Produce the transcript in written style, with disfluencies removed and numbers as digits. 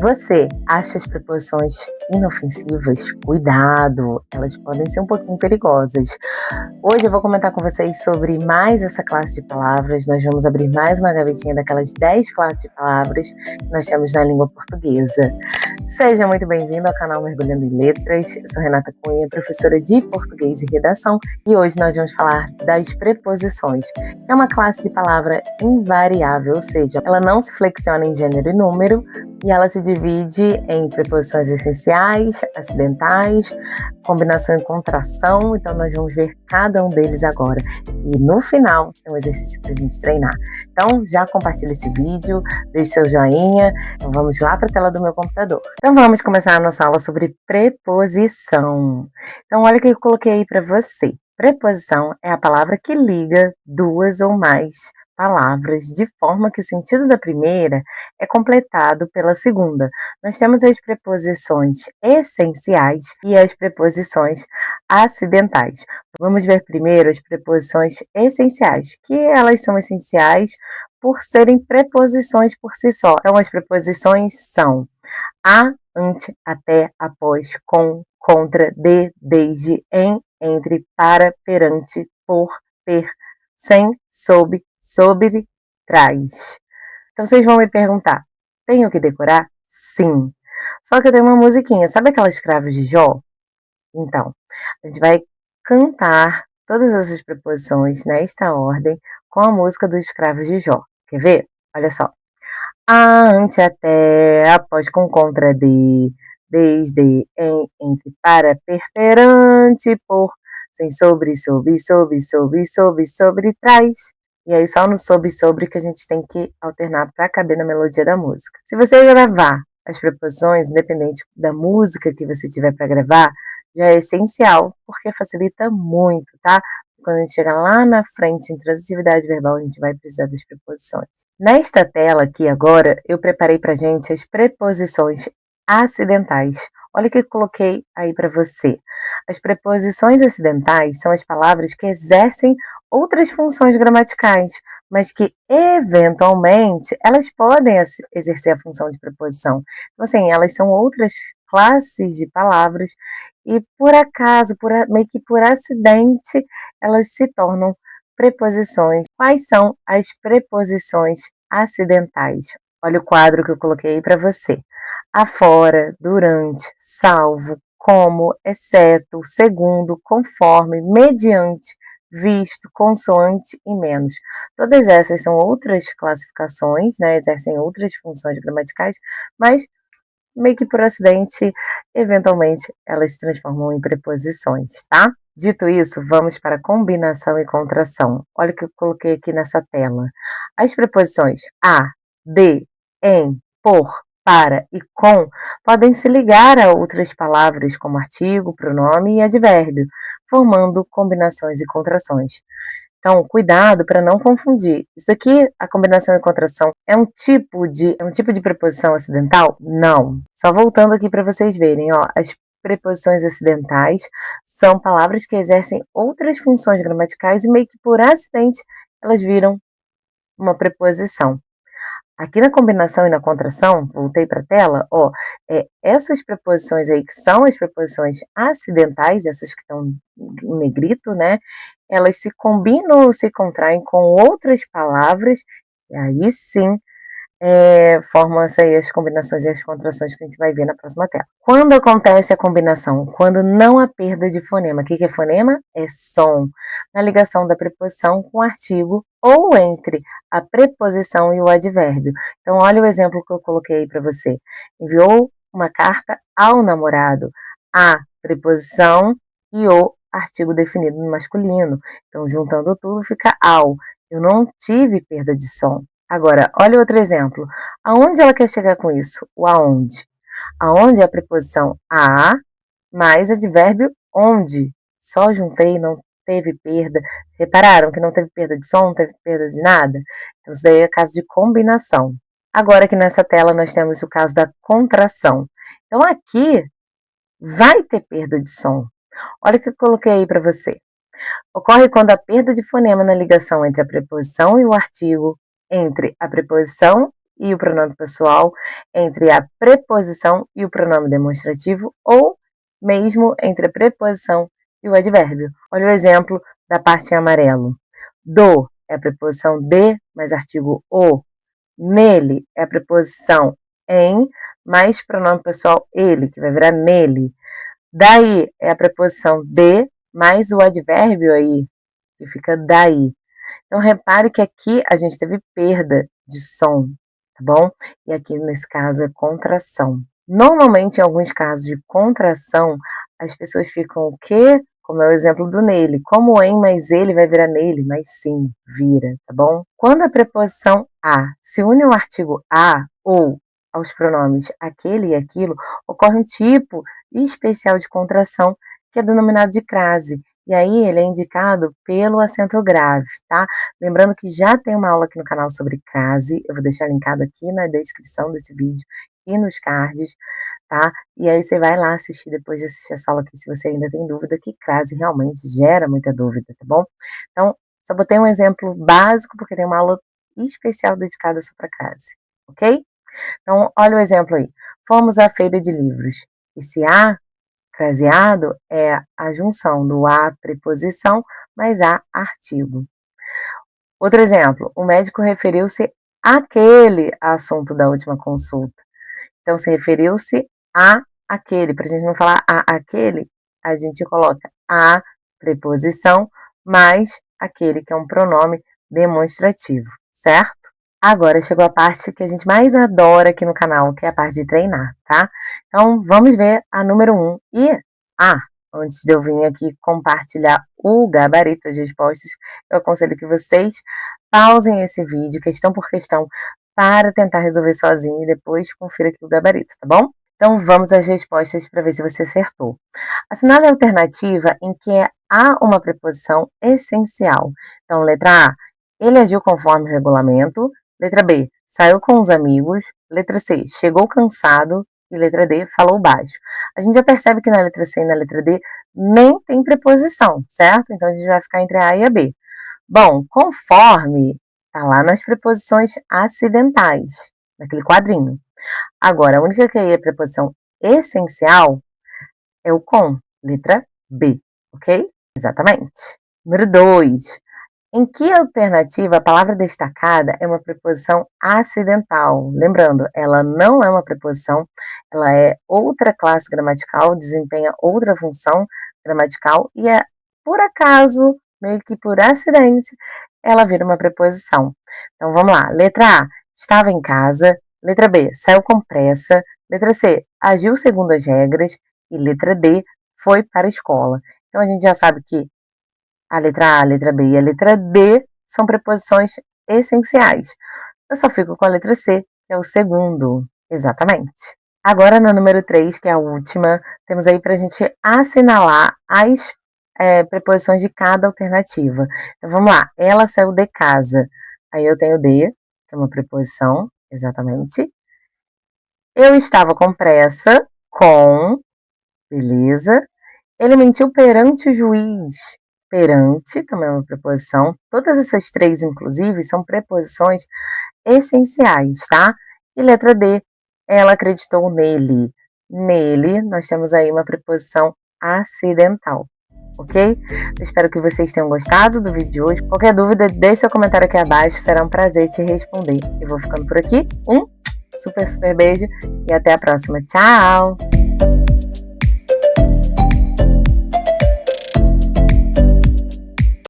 Você acha as preposições inofensivas? Cuidado, elas podem ser um pouquinho perigosas. Hoje eu vou comentar com vocês sobre mais essa classe de palavras. Nós vamos abrir mais uma gavetinha daquelas 10 classes de palavras que nós temos na língua portuguesa. Seja muito bem-vindo ao canal Mergulhando em Letras. Eu sou Renata Cunha, professora de português e redação, e hoje nós vamos falar das preposições, que é uma classe de palavra invariável, ou seja, ela não se flexiona em gênero e número, e ela se divide em preposições essenciais, acidentais, combinação e contração. Então nós vamos ver cada um deles agora. E no final tem um exercício para a gente treinar. Então já compartilha esse vídeo, deixe seu joinha. Então vamos lá para a tela do meu computador. Então vamos começar a nossa aula sobre preposição. Então olha o que eu coloquei aí para você. Preposição é a palavra que liga duas ou mais palavras de forma que o sentido da primeira é completado pela segunda. Nós temos as preposições essenciais e as preposições acidentais. Vamos ver primeiro as preposições essenciais, que elas são essenciais por serem preposições por si só. Então, as preposições são a, ante, até, após, com, contra, de, desde, em, entre, para, perante, por, per, sem, sob, sobre, traz. Então vocês vão me perguntar, tenho que decorar? Sim. Só que eu tenho uma musiquinha, sabe aquelas cravos de Jó? Então, a gente vai cantar todas essas preposições nesta ordem com a música dos cravos de Jó. Quer ver? Olha só. A, ante, até, após, com, contra, de, desde, em, entre, para, per, perante, por, sem, sobre, sobre, traz. E aí só no sobre que a gente tem que alternar para caber na melodia da música. Se você gravar as preposições, independente da música que você tiver para gravar, já é essencial, porque facilita muito, tá? Quando a gente chegar lá na frente em transitividade verbal, a gente vai precisar das preposições. Nesta tela aqui agora, eu preparei para gente as preposições acidentais. Olha o que eu coloquei aí para você. As preposições acidentais são as palavras que exercem outras funções gramaticais, mas que eventualmente elas podem exercer a função de preposição. Então, assim, elas são outras classes de palavras e por acaso, meio que por acidente, elas se tornam preposições. Quais são as preposições acidentais? Olha o quadro que eu coloquei aí para você. Afora, durante, salvo, como, exceto, segundo, conforme, mediante, visto, consoante e menos. Todas essas são outras classificações, né? Exercem outras funções gramaticais, mas meio que por acidente, eventualmente, elas se transformam em preposições, tá? Dito isso, vamos para combinação e contração. Olha o que eu coloquei aqui nessa tela. As preposições a, de, em, por, para e com podem se ligar a outras palavras como artigo, pronome e advérbio, formando combinações e contrações. Então, cuidado para não confundir. Isso aqui, a combinação e contração, é um tipo de preposição acidental? Não. Só voltando aqui para vocês verem, ó, as preposições acidentais são palavras que exercem outras funções gramaticais e meio que por acidente elas viram uma preposição. Aqui na combinação e na contração, voltei para a tela, ó, essas preposições aí que são as preposições acidentais, essas que estão em negrito, né? Elas se combinam ou se contraem com outras palavras, e aí sim formam as combinações e as contrações que a gente vai ver na próxima tela. Quando acontece a combinação? Quando não há perda de fonema. O que é fonema? É som. Na ligação da preposição com o artigo ou entre a preposição e o advérbio. Então, olha o exemplo que eu coloquei aí para você. Enviou uma carta ao namorado. A preposição e o artigo definido no masculino. Então, juntando tudo, fica ao. Eu não tive perda de som. Agora, olha outro exemplo. Aonde ela quer chegar com isso? O aonde. Aonde é a preposição a mais advérbio onde. Só juntei, não teve perda. Repararam que não teve perda de som, não teve perda de nada? Então, isso daí é caso de combinação. Agora aqui nessa tela nós temos o caso da contração. Então, aqui vai ter perda de som. Olha o que eu coloquei aí para você. Ocorre quando a perda de fonema na ligação entre a preposição e o artigo, entre a preposição e o pronome pessoal, entre a preposição e o pronome demonstrativo, ou mesmo entre a preposição e o advérbio. Olha o exemplo da parte em amarelo. Do é a preposição de mais artigo o. Nele é a preposição em mais pronome pessoal ele, que vai virar nele. Daí é a preposição de mais o advérbio aí, que fica daí. Então, repare que aqui a gente teve perda de som, tá bom? E aqui, nesse caso, é contração. Normalmente, em alguns casos de contração, as pessoas ficam o quê? Como é o exemplo do nele. Como em mais ele vai virar nele, mas sim, vira, tá bom? Quando a preposição a se une ao artigo a ou aos pronomes aquele e aquilo, ocorre um tipo especial de contração que é denominado de crase. E aí ele é indicado pelo acento grave, tá? Lembrando que já tem uma aula aqui no canal sobre crase, eu vou deixar linkado aqui na descrição desse vídeo e nos cards, tá? E aí você vai lá assistir depois de assistir essa aula aqui, se você ainda tem dúvida, que crase realmente gera muita dúvida, tá bom? Então, só botei um exemplo básico, porque tem uma aula especial dedicada só para crase, ok? Então, olha o exemplo aí. Fomos à feira de livros. Esse a craseado é a junção do a preposição mais a artigo. Outro exemplo, o médico referiu-se àquele assunto da última consulta. Então, se referiu-se a aquele. Para a gente não falar a aquele, a gente coloca a preposição mais aquele, que é um pronome demonstrativo, certo? Agora chegou a parte que a gente mais adora aqui no canal, que é a parte de treinar, tá? Então, vamos ver a número 1. E, antes de eu vir aqui compartilhar o gabarito, as respostas, eu aconselho que vocês pausem esse vídeo, questão por questão, para tentar resolver sozinho e depois confira aqui o gabarito, tá bom? Então, vamos às respostas para ver se você acertou. Assinale a alternativa em que há uma preposição essencial. Então, letra A, ele agiu conforme o regulamento. Letra B, saiu com os amigos. Letra C, chegou cansado. E letra D, falou baixo. A gente já percebe que na letra C e na letra D nem tem preposição, certo? Então, a gente vai ficar entre a A e a B. Bom, conforme está lá nas preposições acidentais, naquele quadrinho. Agora, a única que é a preposição essencial é o com, letra B, ok? Exatamente. Número 2. Em que alternativa a palavra destacada é uma preposição acidental? Lembrando, ela não é uma preposição, ela é outra classe gramatical, desempenha outra função gramatical e é, por acaso, meio que por acidente, ela vira uma preposição. Então, vamos lá. Letra A, estava em casa. Letra B, saiu com pressa. Letra C, agiu segundo as regras. E letra D, foi para a escola. Então, a gente já sabe que a letra A, a letra B e a letra D são preposições essenciais. Eu só fico com a letra C, que é o segundo. Exatamente. Agora, na número 3, que é a última, temos aí para a gente assinalar as preposições de cada alternativa. Então, vamos lá. Ela saiu de casa. Aí eu tenho de, que é uma preposição, exatamente. Eu estava com pressa, com, beleza. Ele mentiu perante o juiz. Perante, também é uma preposição. Todas essas três, inclusive, são preposições essenciais, tá? E letra D, ela acreditou nele. Nele, nós temos aí uma preposição acidental, ok? Eu espero que vocês tenham gostado do vídeo de hoje. Qualquer dúvida, deixe seu comentário aqui abaixo, será um prazer te responder. Eu vou ficando por aqui. Um super beijo e até a próxima. Tchau!